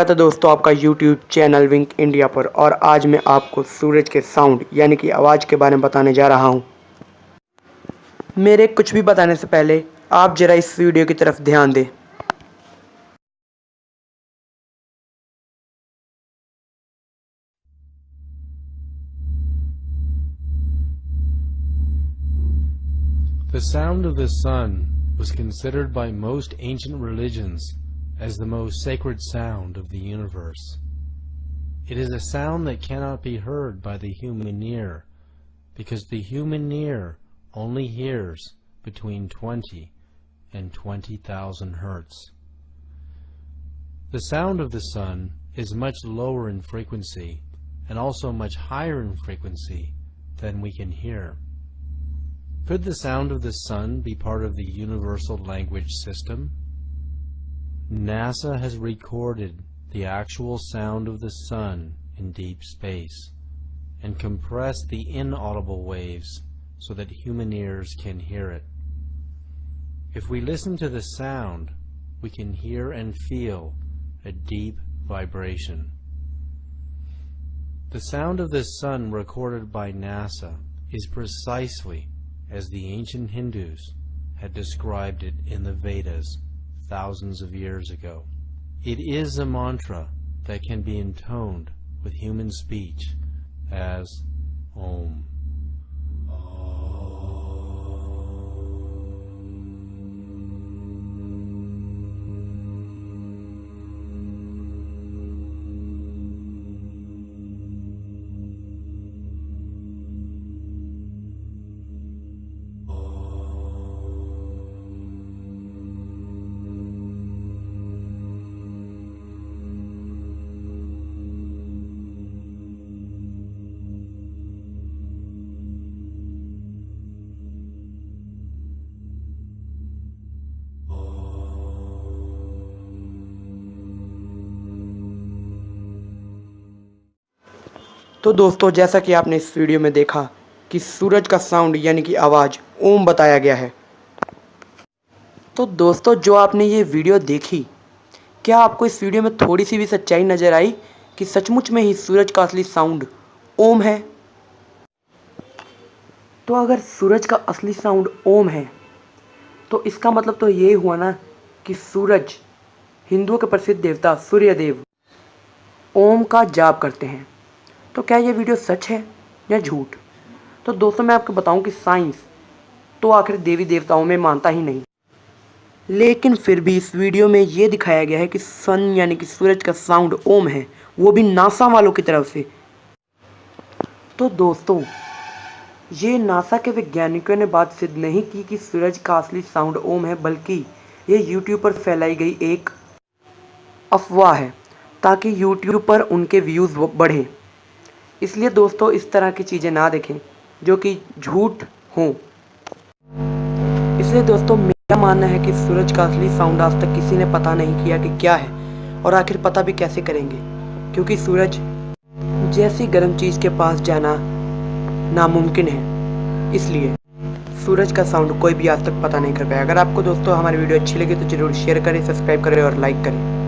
तो दोस्तों आपका YouTube चैनल विंक इंडिया पर। और आज मैं आपको सूरज के साउंड यानी कि आवाज़ के बारे में बताने जा रहा हूँ। मेरे कुछ भी बताने से पहले आप ज़रा इस वीडियो की तरफ ध्यान दें। The sound of the sun was considered by most ancient religions as the most sacred sound of the universe. It is a sound that cannot be heard by the human ear, because the human ear only hears between 20 and 20,000 hertz. The sound of the sun is much lower in frequency and also much higher in frequency than we can hear. Could the sound of the sun be part of the universal language system? NASA has recorded the actual sound of the sun in deep space and compressed the inaudible waves so that human ears can hear it. If we listen to the sound, we can hear and feel a deep vibration. The sound of the sun recorded by NASA is precisely as the ancient Hindus had described it in the Vedas thousands of years ago. It is a mantra that can be intoned with human speech as Om. तो दोस्तों जैसा कि आपने इस video में देखा कि सूरज का साउंड यानी कि आवाज़ ओम बताया गया है। तो दोस्तों जो आपने ये वीडियो देखी, क्या आपको इस वीडियो में थोड़ी सी भी सच्चाई नज़र आई कि सचमुच में ही सूरज का असली साउंड ओम है? तो अगर सूरज का असली साउंड ओम है तो इसका मतलब तो ये हुआ ना कि सूरज, हिंदुओं के प्रसिद्ध देवता सूर्यदेव, ओम का जाप करते हैं। तो क्या ये वीडियो सच है या झूठ? तो दोस्तों मैं आपको बताऊं कि साइंस तो आखिर देवी देवताओं में मानता ही नहीं, लेकिन फिर भी इस वीडियो में ये दिखाया गया है कि सन यानी कि सूरज का साउंड ओम है, वो भी नासा वालों की तरफ से। तो दोस्तों ये नासा के वैज्ञानिकों ने बात सिद्ध नहीं की कि सूरज का असली साउंड ओम है, बल्कि ये यूट्यूब पर फैलाई गई एक अफवाह है ताकि यूट्यूब पर उनके व्यूज़ बढ़ें। इसलिए दोस्तों इस तरह की चीज़ें ना देखें जो कि झूठ हों। इसलिए दोस्तों मेरा मानना है कि सूरज का असली साउंड आज तक किसी ने पता नहीं किया कि क्या है, और आखिर पता भी कैसे करेंगे, क्योंकि सूरज जैसी गर्म चीज़ के पास जाना नामुमकिन है। इसलिए सूरज का साउंड कोई भी आज तक पता नहीं कर पाया। अगर आपको दोस्तों हमारी वीडियो अच्छी लगी तो ज़रूर शेयर करें, सब्सक्राइब करें और लाइक करें।